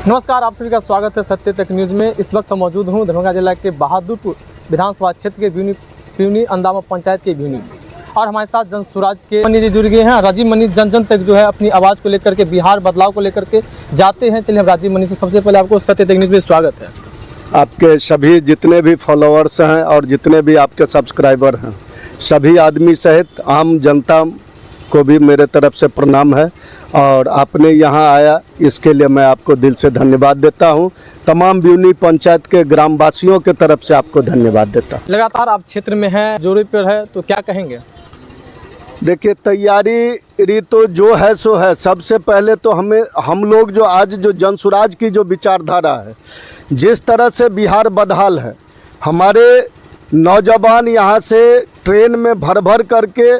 नमस्कार, आप सभी का स्वागत है सत्य तक न्यूज़ में। इस वक्त हम मौजूद हूँ दरभंगा जिला के बहादुरपुर विधानसभा क्षेत्र के प्यूनी अंदामा पंचायत के प्यूनी, और हमारे साथ जन स्वराज के मनी जी जुड़ गए हैं। राजीव मनी जन जन तक जो है अपनी आवाज़ को लेकर के, बिहार बदलाव को लेकर के जाते हैं। चलिए हम राजीव मनी से सबसे पहले आपको सत्य तक न्यूज़ में स्वागत है। आपके सभी जितने भी फॉलोअर्स हैं और जितने भी आपके सब्सक्राइबर हैं, सभी आदमी सहित आम जनता को भी मेरे तरफ से प्रणाम है। और आपने यहाँ आया, इसके लिए मैं आपको दिल से धन्यवाद देता हूँ। तमाम प्यूनी पंचायत के ग्रामवासियों के तरफ से आपको धन्यवाद देता हूँ। लगातार आप क्षेत्र में हैं, जोरों पर है, तो क्या कहेंगे? देखिए, तैयारी तो जो है सो है। सबसे पहले तो हम लोग जो आज जो जन स्वराज की जो विचारधारा है, जिस तरह से बिहार बदहाल है, हमारे नौजवान यहाँ से ट्रेन में भर भर करके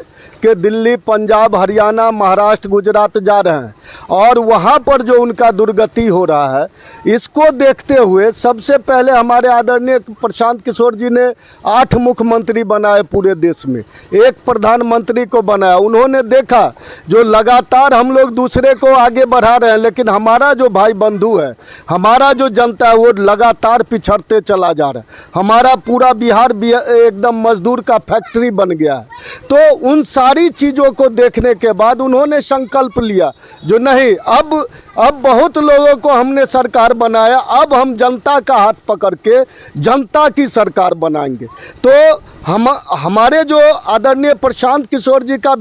दिल्ली, पंजाब, हरियाणा, महाराष्ट्र, गुजरात जा रहे हैं, और वहाँ पर जो उनका दुर्गति हो रहा है, इसको देखते हुए सबसे पहले हमारे आदरणीय प्रशांत किशोर जी ने 8 मुख्यमंत्री बनाए पूरे देश में, 1 प्रधानमंत्री को बनाया। उन्होंने देखा जो लगातार हम लोग दूसरे को आगे बढ़ा रहे हैं, लेकिन हमारा जो भाई बंधु है, हमारा जो जनता है, वो लगातार पिछड़ते चला जा रहा है। हमारा पूरा बिहार एकदम मजदूर का फैक्ट्री बन गया है। तो उन सारी चीज़ों को देखने के बाद उन्होंने संकल्प लिया जो नहीं, अब बहुत लोगों को हमने सरकार बनाया, अब हम जनता का हाथ पकड़ के जनता की सरकार बनाएंगे। तो हमारे जो आदरणीय प्रशांत किशोर जी का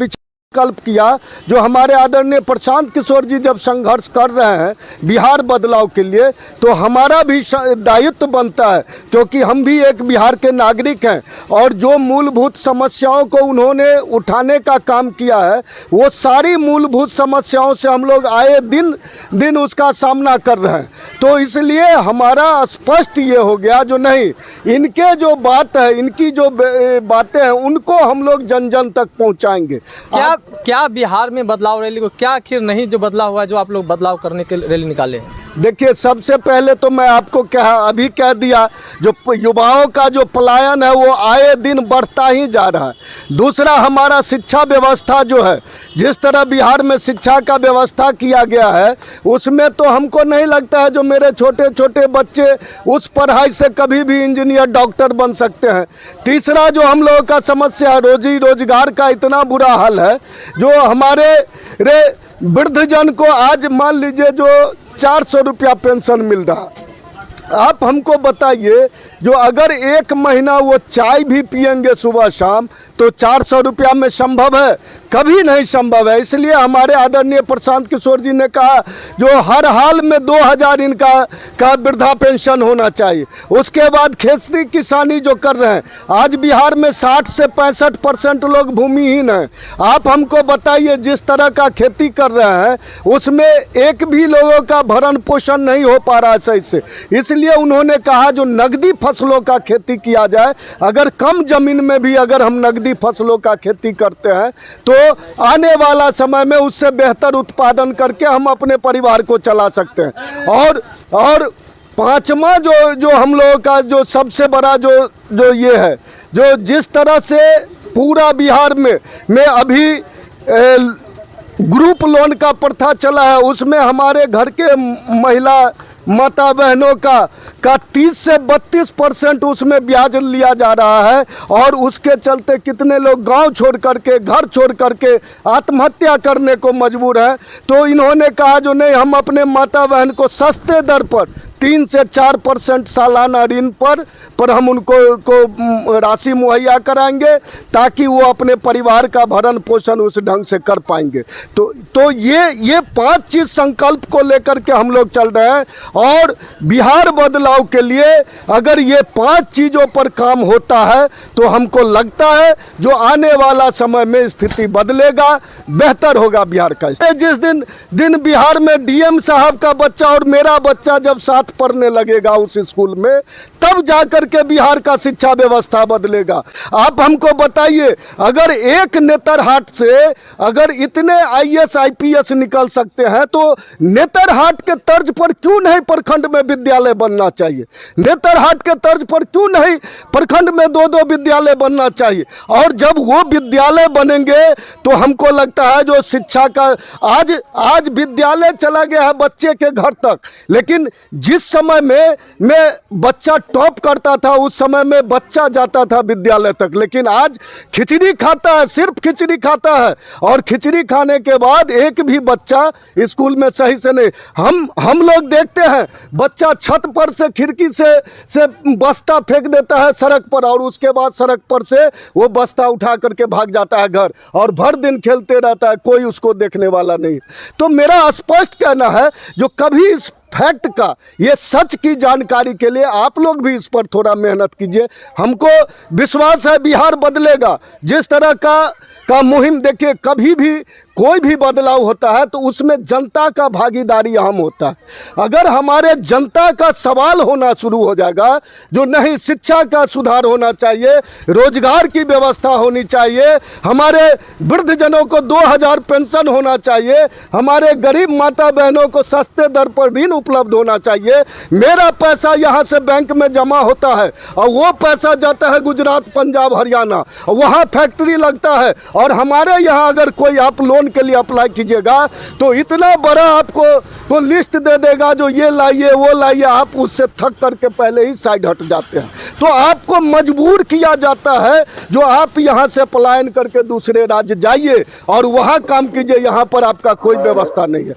संकल्प किया, जो हमारे आदरणीय प्रशांत किशोर जी जब संघर्ष कर रहे हैं बिहार बदलाव के लिए, तो हमारा भी दायित्व बनता है, क्योंकि हम भी एक बिहार के नागरिक हैं। और जो मूलभूत समस्याओं को उन्होंने उठाने का काम किया है, वो सारी मूलभूत समस्याओं से हम लोग आए दिन उसका सामना कर रहे हैं। तो इसलिए हमारा स्पष्ट ये हो गया जो नहीं, इनके जो बात है, इनकी जो बातें हैं, उनको हम लोग जन जन तक पहुँचाएंगे। क्या बिहार में बदलाव रैली को क्या आखिर नहीं जो बदलाव हुआ है, जो आप लोग बदलाव करने के रैली निकाले हैं? देखिए, सबसे पहले तो मैं आपको अभी कह दिया, जो युवाओं का जो पलायन है वो आए दिन बढ़ता ही जा रहा है। दूसरा, हमारा शिक्षा व्यवस्था जो है, जिस तरह बिहार में शिक्षा का व्यवस्था किया गया है, उसमें तो हमको नहीं लगता है जो मेरे छोटे छोटे बच्चे उस पढ़ाई से कभी भी इंजीनियर, डॉक्टर बन सकते हैं। तीसरा, जो हम लोगों का समस्या रोजी रोजगार का इतना बुरा हाल है, जो हमारे वृद्धजन को आज मान लीजिए जो 400 रुपया पेंशन मिल रहा, आप हमको बताइए, जो अगर 1 महीना वो चाय भी पिएंगे सुबह शाम, तो 400 रुपया में संभव है? कभी नहीं संभव है। इसलिए हमारे आदरणीय प्रशांत किशोर जी ने कहा जो हर हाल में 2000 इनका वृद्धा पेंशन होना चाहिए। उसके बाद खेती किसानी जो कर रहे हैं, आज बिहार में 60 से 65% लोग भूमिहीन हैं। आप हमको बताइए, जिस तरह का खेती कर रहे हैं, उसमें एक भी लोगों का भरण पोषण नहीं हो पा रहा है सही से। इसलिए उन्होंने कहा जो नकदी फसलों का खेती किया जाए, अगर कम जमीन में भी अगर हम नकदी फसलों का खेती करते हैं, तो आने वाला समय में उससे बेहतर उत्पादन करके हम अपने परिवार को चला सकते हैं। और पांचवा जो हम लोगों का जो सबसे बड़ा जो ये है, जो जिस तरह से पूरा बिहार में अभी ग्रुप लोन का प्रथा चला है, उसमें हमारे घर के महिला माता बहनों का 30 से 32% उसमें ब्याज लिया जा रहा है, और उसके चलते कितने लोग गांव छोड़ करके, घर छोड़ करके आत्महत्या करने को मजबूर है। तो इन्होंने कहा जो नहीं, हम अपने माता बहन को सस्ते दर पर 3 से 4% सालाना ऋण पर हम उनको राशि मुहैया कराएंगे, ताकि वो अपने परिवार का भरण पोषण उस ढंग से कर पाएंगे। तो ये 5 चीज़ संकल्प को लेकर के हम लोग चल रहे हैं। और बिहार बदलाव के लिए अगर ये 5 चीज़ों पर काम होता है, तो हमको लगता है जो आने वाला समय में स्थिति बदलेगा, बेहतर होगा बिहार का। जिस दिन बिहार में DM साहब का बच्चा और मेरा बच्चा जब साथ पढ़ने लगेगा उस स्कूल में, तब जाकर के बिहार का शिक्षा व्यवस्था बदलेगा। आप हमको बताइए, अगर एक नेतरहाट से अगर इतने आईएएस आईपीएस निकल सकते हैं तो नेतरहाट के तर्ज पर क्यों नहीं प्रखंड में विद्यालय बनना चाहिए? नेतरहाट के तर्ज पर क्यों नहीं प्रखंड में 2-2 विद्यालय बनना चाहिए? और जब वो विद्यालय बनेंगे तो हमको लगता है जो शिक्षा का आज विद्यालय चला गया है बच्चे के घर तक, लेकिन जिस समय में बच्चा टॉप करता था उस समय में बच्चा जाता था विद्यालय तक, लेकिन आज खिचड़ी खाता है, सिर्फ खिचड़ी खाता है, और खिचड़ी खाने के बाद एक भी बच्चा स्कूल में सही से नहीं। हम लोग देखते हैं बच्चा छत पर से खिड़की से बस्ता फेंक देता है सड़क पर, और उसके बाद सड़क पर से वो बस्ता उठा करके भाग जाता है घर, और भर दिन खेलते रहता है, कोई उसको देखने वाला नहीं। तो मेरा स्पष्ट कहना है, जो कभी इस फैक्ट का, ये सच की जानकारी के लिए आप लोग भी इस पर थोड़ा मेहनत कीजिए। हमको विश्वास है बिहार बदलेगा। जिस तरह का मुहिम, देखिए कभी भी कोई भी बदलाव होता है तो उसमें जनता का भागीदारी अहम होता है। अगर हमारे जनता का सवाल होना शुरू हो जाएगा, जो नहीं शिक्षा का सुधार होना चाहिए, रोजगार की व्यवस्था होनी चाहिए, हमारे वृद्धजनों को 2000 पेंशन होना चाहिए, हमारे गरीब माता बहनों को सस्ते दर पर ऋण उपलब्ध होना चाहिए, मेरा पैसा यहाँ से बैंक में जमा होता है और वो पैसा जाता है गुजरात, पंजाब, हरियाणा, वहाँ फैक्ट्री लगता है, और हमारे यहाँ अगर कोई आप लोन के लिए अप्लाई कीजिएगा तो इतना बड़ा आपको लिस्ट दे देगा, जो ये लाइए वो लाइए, आप उससे थक करके पहले ही साइड हट जाते हैं। तो आपको मजबूर किया जाता है जो आप यहाँ से पलायन करके दूसरे राज्य जाइए और वहाँ काम कीजिए, यहाँ पर आपका कोई व्यवस्था नहीं है।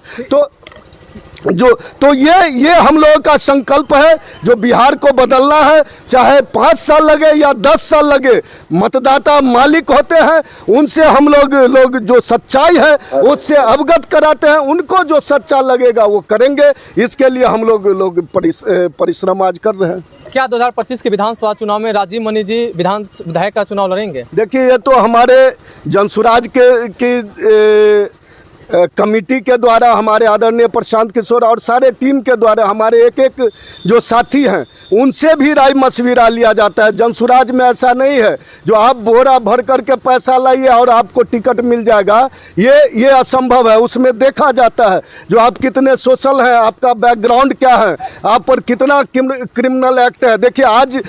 तो ये हम लोगों का संकल्प है जो बिहार को बदलना है, चाहे 5 साल लगे या 10 साल लगे। मतदाता मालिक होते हैं, उनसे हम लोग जो सच्चाई है उससे अवगत कराते हैं, उनको जो सच्चा लगेगा वो करेंगे। इसके लिए हम लोग परिश्रम आज कर रहे हैं। क्या 2025 के विधानसभा चुनाव में राजीव मनी जी विधायक का चुनाव लड़ेंगे? देखिए, ये तो हमारे जनसुराज की कमेटी के द्वारा, हमारे आदरणीय प्रशांत किशोर और सारे टीम के द्वारा, हमारे एक जो साथी हैं उनसे भी राय मशविरा लिया जाता है। जनसुराज में ऐसा नहीं है जो आप बोरा भर करके पैसा लाइए और आपको टिकट मिल जाएगा, ये असंभव है। उसमें देखा जाता है जो आप कितने सोशल हैं, आपका बैकग्राउंड क्या है, आप पर कितना क्रिमिनल एक्ट है। देखिए आज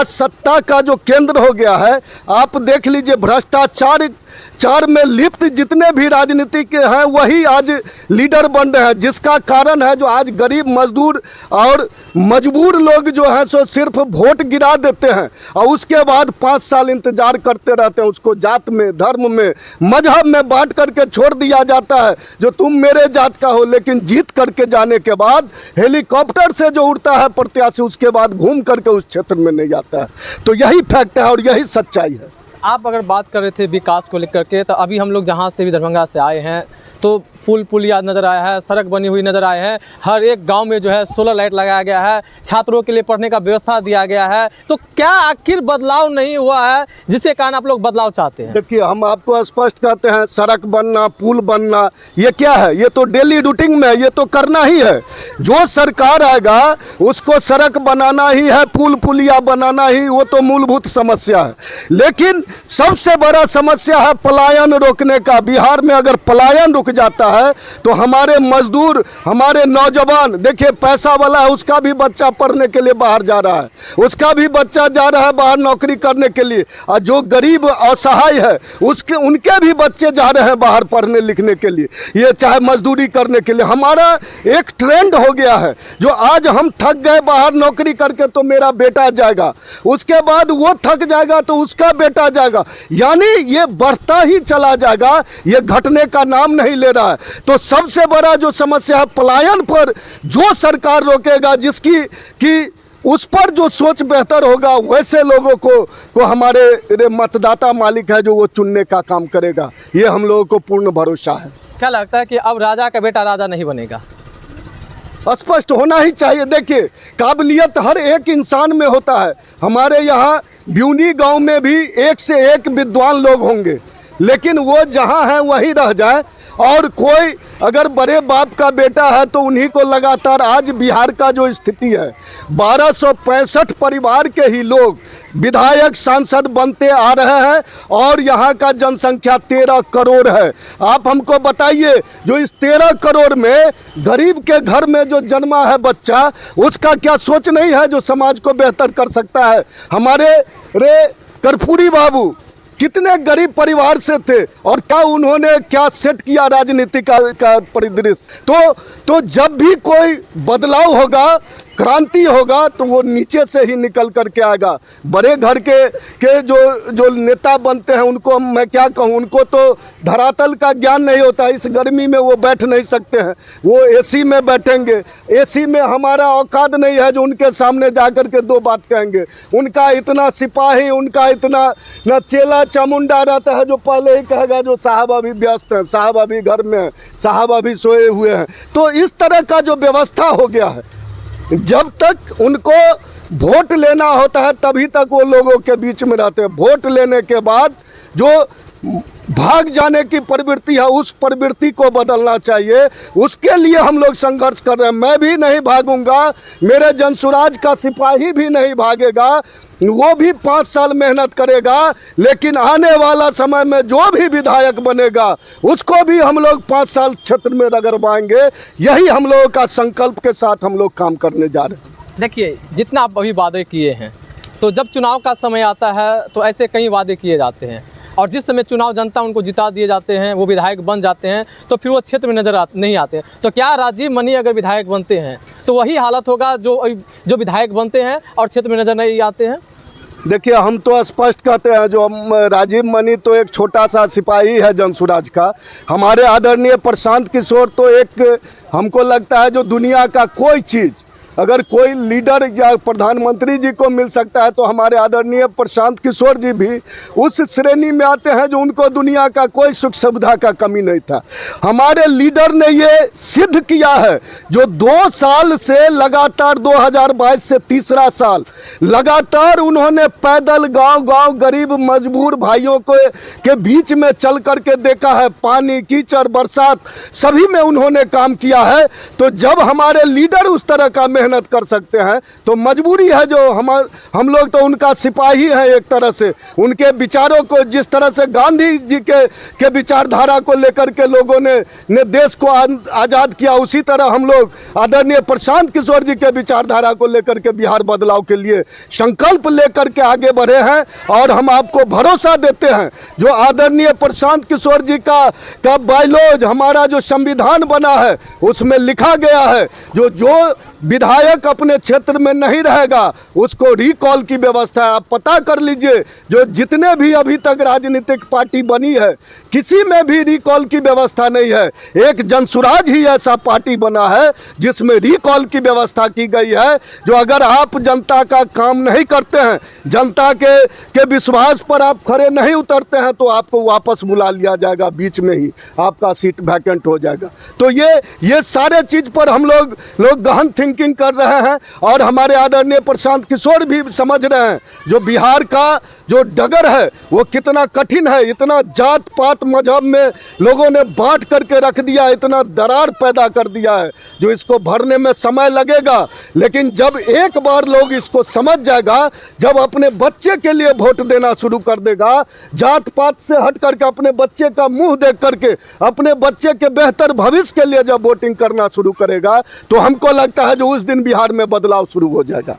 सत्ता का जो केंद्र हो गया है, आप देख लीजिए, भ्रष्टाचार में लिप्त जितने भी राजनीतिक हैं वही आज लीडर बन रहे हैं, जिसका कारण है जो आज गरीब मजदूर और मजबूर लोग जो हैं सो सिर्फ वोट गिरा देते हैं और उसके बाद 5 साल इंतजार करते रहते हैं। उसको जात में, धर्म में, मजहब में बांट करके छोड़ दिया जाता है जो तुम मेरे जात का हो, लेकिन जीत करके जाने के बाद हेलीकॉप्टर से जो उड़ता है प्रत्याशी, उसके बाद घूम करके उस क्षेत्र में नहीं जाता है। तो यही फैक्ट है और यही सच्चाई है। आप अगर बात कर रहे थे विकास को लेकर के, तो अभी हम लोग जहाँ से भी दरभंगा से आए हैं तो पुलिया नज़र आया है, सड़क बनी हुई नज़र आए हैं, हर एक गांव में जो है सोलर लाइट लगाया गया है, छात्रों के लिए पढ़ने का व्यवस्था दिया गया है। तो क्या आखिर बदलाव नहीं हुआ है जिसके कारण आप लोग बदलाव चाहते हैं? देखिए, हम आपको स्पष्ट कहते हैं, सड़क बनना, पुल बनना, ये क्या है? ये तो डेली रूटीन में है, ये तो करना ही है। जो सरकार आएगा उसको सड़क बनाना ही है, पुलिया बनाना ही, वो तो मूलभूत समस्या है। लेकिन सबसे बड़ा समस्या है पलायन रोकने का। बिहार में अगर पलायन रुक जाता है तो हमारे मजदूर, हमारे नौजवान, देखिए पैसा वाला है उसका भी बच्चा पढ़ने के लिए बाहर जा रहा है, उसका भी बच्चा जा रहा है बाहर नौकरी करने के लिए, और जो गरीब असहाय है उनके भी बच्चे जा रहे हैं बाहर पढ़ने लिखने के लिए, ये चाहे मजदूरी करने के लिए। हमारा एक ट्रेंड हो गया है जो आज हम थक गए बाहर नौकरी करके तो मेरा बेटा जाएगा, उसके बाद वो थक जाएगा तो उसका बेटा जाएगा, यानी ये बढ़ता ही चला जाएगा, ये घटने का नाम नहीं ले रहा है। तो सबसे बड़ा जो समस्या है पलायन पर जो सरकार रोकेगा, जिसकी उस पर जो सोच बेहतर होगा, वैसे लोगों को हमारे मतदाता मालिक है जो वो चुनने का काम करेगा, ये हम लोगों को पूर्ण भरोसा है। क्या लगता है कि अब राजा का बेटा राजा नहीं बनेगा? स्पष्ट होना ही चाहिए। देखिए, काबिलियत हर एक इंसान में होता है। हमारे यहाँ ब्यूनी गांव में भी एक से एक विद्वान लोग होंगे, लेकिन वो जहाँ है वहीं रह जाए। और कोई अगर बड़े बाप का बेटा है तो उन्हीं को लगातार, आज बिहार का जो स्थिति है 1265 परिवार के ही लोग विधायक सांसद बनते आ रहे हैं और यहाँ का जनसंख्या 13 करोड़ है। आप हमको बताइए, जो इस 13 करोड़ में गरीब के घर में जो जन्मा है बच्चा, उसका क्या सोच नहीं है जो समाज को बेहतर कर सकता है। हमारे कर्पूरी बाबू कितने गरीब परिवार से थे और क्या उन्होंने क्या सेट किया राजनीति का परिदृश्य। तो जब भी कोई बदलाव होगा, क्रांति होगा, तो वो नीचे से ही निकल करके आएगा। बड़े घर के जो नेता बनते हैं उनको मैं क्या कहूँ, उनको तो धरातल का ज्ञान नहीं होता। इस गर्मी में वो बैठ नहीं सकते हैं, वो एसी में बैठेंगे। एसी में हमारा औकात नहीं है जो उनके सामने जा कर के दो बात कहेंगे। उनका इतना सिपाही, उनका इतना न चेला चामुंडा रहता है जो पहले ही कहेगा जो साहब अभी व्यस्त हैं, साहब अभी घर में हैं, साहब अभी सोए हुए हैं। तो इस तरह का जो व्यवस्था हो गया है, जब तक उनको वोट लेना होता है तभी तक वो लोगों के बीच में रहते हैं। वोट लेने के बाद जो भाग जाने की प्रवृत्ति है, उस प्रवृत्ति को बदलना चाहिए। उसके लिए हम लोग संघर्ष कर रहे हैं। मैं भी नहीं भागूंगा, मेरे जनसुराज का सिपाही भी नहीं भागेगा, वो भी 5 साल मेहनत करेगा। लेकिन आने वाला समय में जो भी विधायक बनेगा उसको भी हम लोग 5 साल क्षेत्र में रगड़वाएंगे। यही हम लोगों का संकल्प के साथ हम लोग काम करने जा रहे हैं। देखिए, जितना आप अभी वादे किए हैं, तो जब चुनाव का समय आता है तो ऐसे कई वादे किए जाते हैं और जिस समय चुनाव जनता उनको जिता दिए जाते हैं, वो विधायक बन जाते हैं, तो फिर वो क्षेत्र में नहीं आते। तो क्या राजीव मनी अगर विधायक बनते हैं तो वही हालत होगा जो विधायक बनते हैं और क्षेत्र में नज़र नहीं आते हैं? देखिए, हम तो स्पष्ट कहते हैं, जो राजीव मनी तो एक छोटा सा सिपाही है जनसुराज का। हमारे आदरणीय प्रशांत किशोर तो एक, हमको लगता है जो दुनिया का कोई चीज़ अगर कोई लीडर या प्रधानमंत्री जी को मिल सकता है तो हमारे आदरणीय प्रशांत किशोर जी भी उस श्रेणी में आते हैं जो उनको दुनिया का कोई सुख सुविधा का कमी नहीं था। हमारे लीडर ने ये सिद्ध किया है, जो 2 साल से लगातार 2022 से तीसरा साल लगातार उन्होंने पैदल गांव-गांव गरीब मजबूर भाइयों के बीच में चल करके देखा है। पानी, कीचड़, बरसात सभी में उन्होंने काम किया है। तो जब हमारे लीडर उस तरह का मेहनत कर सकते हैं तो मजबूरी है, जो हम लोग तो उनका सिपाही हैं एक तरह से। उनके विचारों को, जिस तरह से गांधी जी के विचारधारा को लेकर के लोगों ने देश को आज़ाद किया, उसी तरह हम लोग आदरणीय प्रशांत किशोर जी के विचारधारा को लेकर के बिहार बदलाव के लिए संकल्प लेकर के आगे बढ़े हैं। और हम आपको भरोसा देते हैं, जो आदरणीय प्रशांत किशोर जी का बायलॉज, हमारा जो संविधान बना है उसमें लिखा गया है, जो विधायक अपने क्षेत्र में नहीं रहेगा उसको रिकॉल की व्यवस्था है। आप पता कर लीजिए, जो जितने भी अभी तक राजनीतिक पार्टी बनी है किसी में भी रिकॉल की व्यवस्था नहीं है। एक जनसुराज ही ऐसा पार्टी बना है जिसमें रिकॉल की व्यवस्था की गई है, जो अगर आप जनता का काम नहीं करते हैं, जनता के विश्वास पर आप खड़े नहीं उतरते हैं, तो आपको वापस बुला लिया जाएगा, बीच में ही आपका सीट वैकेंट हो जाएगा। तो ये सारे चीज़ पर हम लोग गहन थिंकिंग कर रहे हैं। और हमारे आदरणीय प्रशांत किशोर भी समझ रहे हैं जो बिहार का जो डगर है वो कितना कठिन है। इतना जात पात मजहब में लोगों ने बांट करके रख दिया, इतना दरार पैदा कर दिया है, जो इसको भरने में समय लगेगा। लेकिन जब एक बार लोग इसको समझ जाएगा, जब अपने बच्चे के लिए वोट देना शुरू कर देगा, जात पात से हट करके अपने बच्चे का मुंह देख करके अपने बच्चे के बेहतर भविष्य के लिए जब वोटिंग करना शुरू करेगा, तो हमको लगता है जो उस दिन बिहार में बदलाव शुरू हो जाएगा।